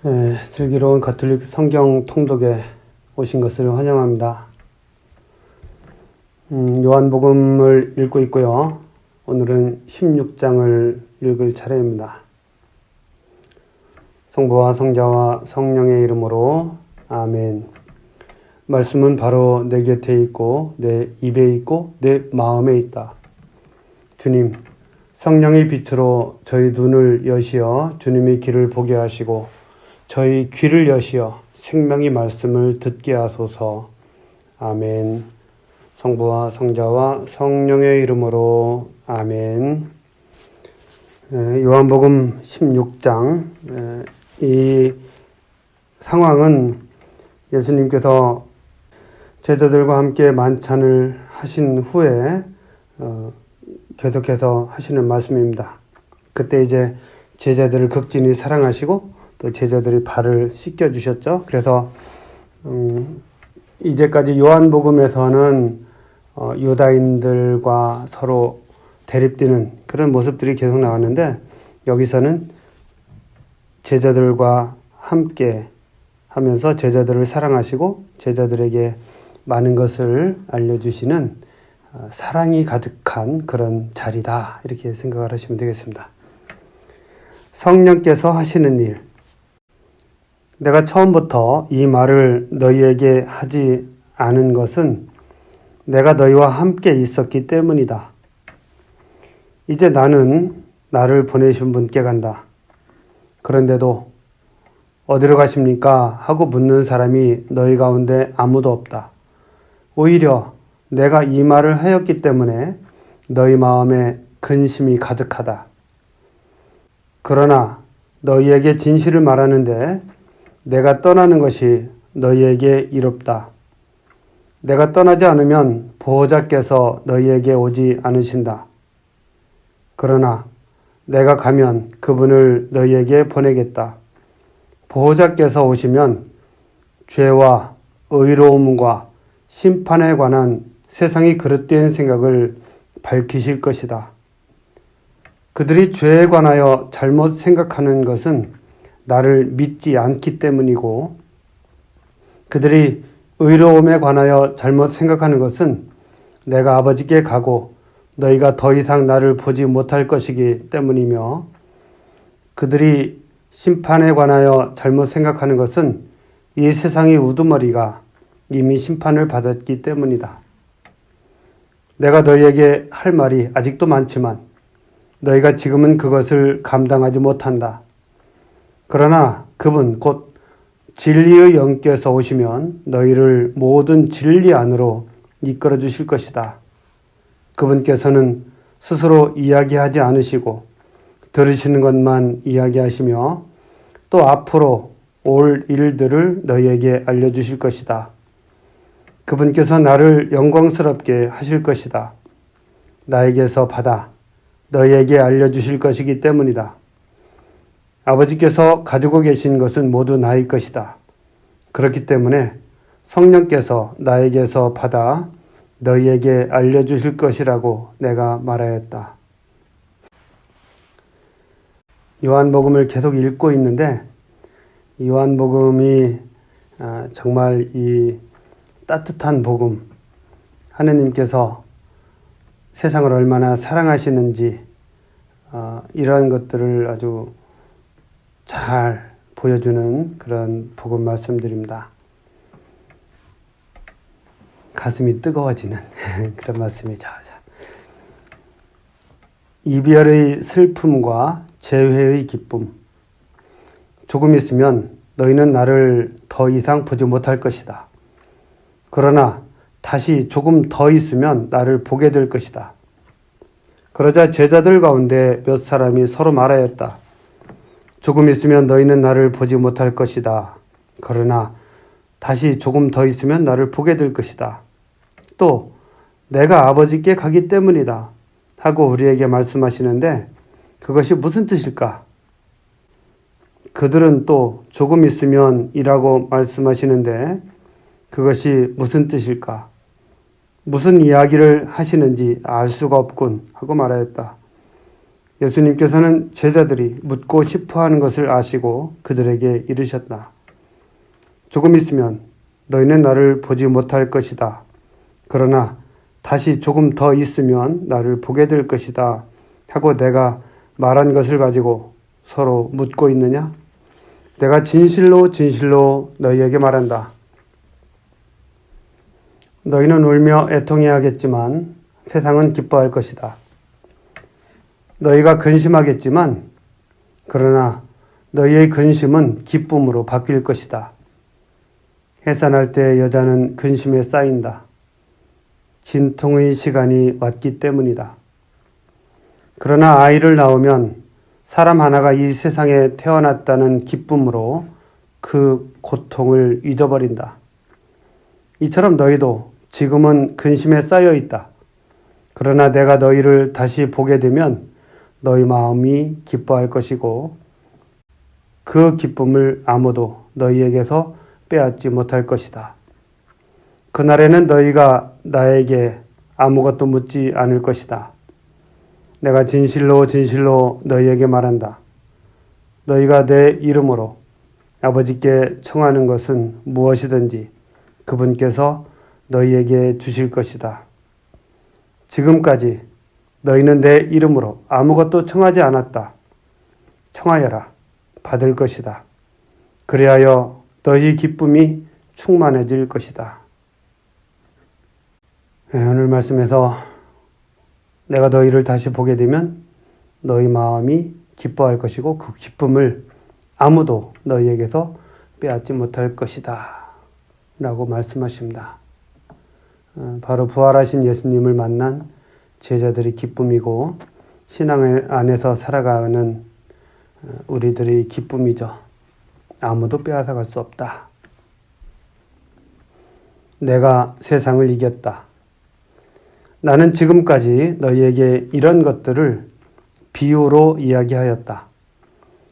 슬기로운 가톨릭 성경 통독에 오신 것을 환영합니다. 요한복음을 읽고 있고요. 오늘은 16장을 읽을 차례입니다. 성부와 성자와 성령의 이름으로 아멘. 말씀은 바로 내 곁에 있고 내 입에 있고 내 마음에 있다. 주님, 성령의 빛으로 저희 눈을 여시어 주님의 길을 보게 하시고 저희 귀를 여시어 생명의 말씀을 듣게 하소서. 아멘. 성부와 성자와 성령의 이름으로 아멘. 요한복음 16장. 이 상황은 예수님께서 제자들과 함께 만찬을 하신 후에 계속해서 하시는 말씀입니다. 그때 이제 제자들을 극진히 사랑하시고 또 제자들이 발을 씻겨 주셨죠. 그래서 이제까지 요한복음에서는 유다인들과 서로 대립되는 그런 모습들이 계속 나왔는데, 여기서는 제자들과 함께 하면서 제자들을 사랑하시고 제자들에게 많은 것을 알려주시는 사랑이 가득한 그런 자리다, 이렇게 생각을 하시면 되겠습니다. 성령께서 하시는 일. 내가 처음부터 이 말을 너희에게 하지 않은 것은 내가 너희와 함께 있었기 때문이다. 이제 나는 나를 보내신 분께 간다. 그런데도 어디로 가십니까? 하고 묻는 사람이 너희 가운데 아무도 없다. 오히려 내가 이 말을 하였기 때문에 너희 마음에 근심이 가득하다. 그러나 너희에게 진실을 말하는데 내가 떠나는 것이 너희에게 이롭다. 내가 떠나지 않으면 보호자께서 너희에게 오지 않으신다. 그러나 내가 가면 그분을 너희에게 보내겠다. 보호자께서 오시면 죄와 의로움과 심판에 관한 세상이 그릇된 생각을 밝히실 것이다. 그들이 죄에 관하여 잘못 생각하는 것은 나를 믿지 않기 때문이고, 그들이 의로움에 관하여 잘못 생각하는 것은 내가 아버지께 가고 너희가 더 이상 나를 보지 못할 것이기 때문이며, 그들이 심판에 관하여 잘못 생각하는 것은 이 세상의 우두머리가 이미 심판을 받았기 때문이다. 내가 너희에게 할 말이 아직도 많지만 너희가 지금은 그것을 감당하지 못한다. 그러나 그분 곧 진리의 영께서 오시면 너희를 모든 진리 안으로 이끌어 주실 것이다. 그분께서는 스스로 이야기하지 않으시고 들으시는 것만 이야기하시며 또 앞으로 올 일들을 너희에게 알려주실 것이다. 그분께서 나를 영광스럽게 하실 것이다. 나에게서 받아 너희에게 알려주실 것이기 때문이다. 아버지께서 가지고 계신 것은 모두 나의 것이다. 그렇기 때문에 성령께서 나에게서 받아 너희에게 알려주실 것이라고 내가 말하였다. 요한복음을 계속 읽고 있는데, 요한복음이 정말 이 따뜻한 복음, 하느님께서 세상을 얼마나 사랑하시는지 이러한 것들을 아주 잘 보여주는 그런 복음 말씀드립니다. 가슴이 뜨거워지는 그런 말씀이죠. 이별의 슬픔과 재회의 기쁨. 조금 있으면 너희는 나를 더 이상 보지 못할 것이다. 그러나 다시 조금 더 있으면 나를 보게 될 것이다. 그러자 제자들 가운데 몇 사람이 서로 말하였다. 조금 있으면 너희는 나를 보지 못할 것이다. 그러나 다시 조금 더 있으면 나를 보게 될 것이다. 또 내가 아버지께 가기 때문이다 하고 우리에게 말씀하시는데, 그것이 무슨 뜻일까? 그들은 또 조금 있으면 이라고 말씀하시는데 그것이 무슨 뜻일까? 무슨 이야기를 하시는지 알 수가 없군 하고 말하였다. 예수님께서는 제자들이 묻고 싶어 하는 것을 아시고 그들에게 이르셨다. 조금 있으면 너희는 나를 보지 못할 것이다. 그러나 다시 조금 더 있으면 나를 보게 될 것이다. 하고 내가 말한 것을 가지고 서로 묻고 있느냐? 내가 진실로 진실로 너희에게 말한다. 너희는 울며 애통해야겠지만 세상은 기뻐할 것이다. 너희가 근심하겠지만 그러나 너희의 근심은 기쁨으로 바뀔 것이다. 해산할 때 여자는 근심에 쌓인다. 진통의 시간이 왔기 때문이다. 그러나 아이를 낳으면 사람 하나가 이 세상에 태어났다는 기쁨으로 그 고통을 잊어버린다. 이처럼 너희도 지금은 근심에 쌓여 있다. 그러나 내가 너희를 다시 보게 되면 너희 마음이 기뻐할 것이고 그 기쁨을 아무도 너희에게서 빼앗지 못할 것이다. 그날에는 너희가 나에게 아무것도 묻지 않을 것이다. 내가 진실로 진실로 너희에게 말한다. 너희가 내 이름으로 아버지께 청하는 것은 무엇이든지 그분께서 너희에게 주실 것이다. 지금까지 너희는 내 이름으로 아무것도 청하지 않았다. 청하여라. 받을 것이다. 그리하여 너희 기쁨이 충만해질 것이다. 오늘 말씀에서 내가 너희를 다시 보게 되면 너희 마음이 기뻐할 것이고 그 기쁨을 아무도 너희에게서 빼앗지 못할 것이다. 라고 말씀하십니다. 바로 부활하신 예수님을 만난 제자들의 기쁨이고 신앙 안에서 살아가는 우리들의 기쁨이죠. 아무도 빼앗아갈 수 없다. 내가 세상을 이겼다. 나는 지금까지 너희에게 이런 것들을 비유로 이야기하였다.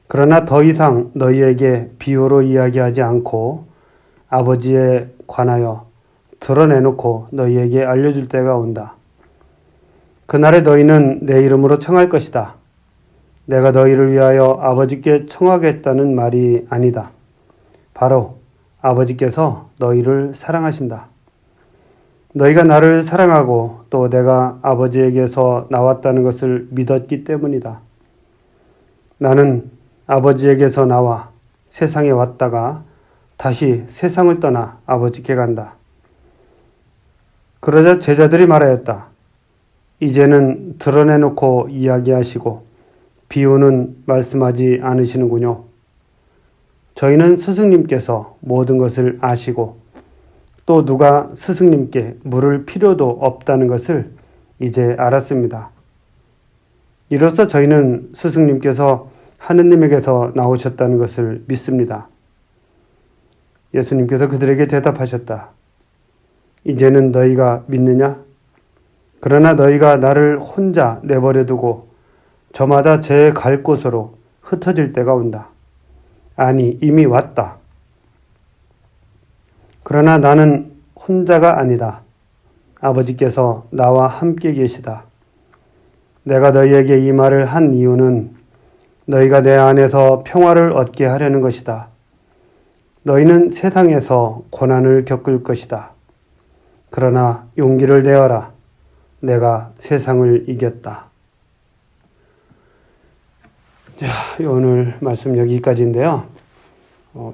그러나 더 이상 너희에게 비유로 이야기하지 않고 아버지에 관하여 드러내놓고 너희에게 알려줄 때가 온다. 그날에 너희는 내 이름으로 청할 것이다. 내가 너희를 위하여 아버지께 청하겠다는 말이 아니다. 바로 아버지께서 너희를 사랑하신다. 너희가 나를 사랑하고 또 내가 아버지에게서 나왔다는 것을 믿었기 때문이다. 나는 아버지에게서 나와 세상에 왔다가 다시 세상을 떠나 아버지께 간다. 그러자 제자들이 말하였다. 이제는 드러내놓고 이야기하시고 비유는 말씀하지 않으시는군요. 저희는 스승님께서 모든 것을 아시고 또 누가 스승님께 물을 필요도 없다는 것을 이제 알았습니다. 이로써 저희는 스승님께서 하느님에게서 나오셨다는 것을 믿습니다. 예수님께서 그들에게 대답하셨다. 이제는 너희가 믿느냐? 그러나 너희가 나를 혼자 내버려 두고 저마다 제 갈 곳으로 흩어질 때가 온다. 아니, 이미 왔다. 그러나 나는 혼자가 아니다. 아버지께서 나와 함께 계시다. 내가 너희에게 이 말을 한 이유는 너희가 내 안에서 평화를 얻게 하려는 것이다. 너희는 세상에서 고난을 겪을 것이다. 그러나 용기를 내어라. 내가 세상을 이겼다. 자, 오늘 말씀 여기까지인데요.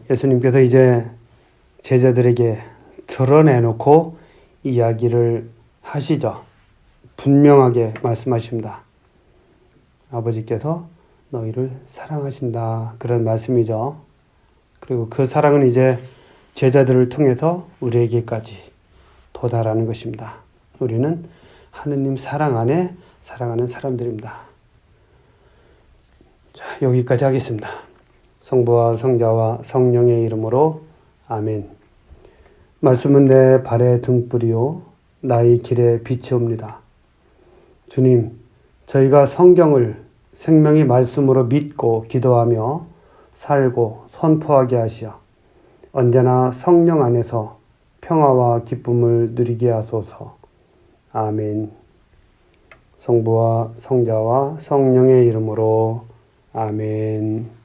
예수님께서 이제 제자들에게 드러내놓고 이야기를 하시죠. 분명하게 말씀하십니다. 아버지께서 너희를 사랑하신다. 그런 말씀이죠. 그리고 그 사랑은 이제 제자들을 통해서 우리에게까지 도달하는 것입니다. 우리는 하느님 사랑 안에 살아가는 사람들입니다. 자, 여기까지 하겠습니다. 성부와 성자와 성령의 이름으로 아멘. 말씀은 내 발의 등불이요 나의 길에 빛이옵니다. 주님, 저희가 성경을 생명의 말씀으로 믿고 기도하며 살고 선포하게 하시어 언제나 성령 안에서 평화와 기쁨을 누리게 하소서. 아멘. 성부와 성자와 성령의 이름으로 아멘.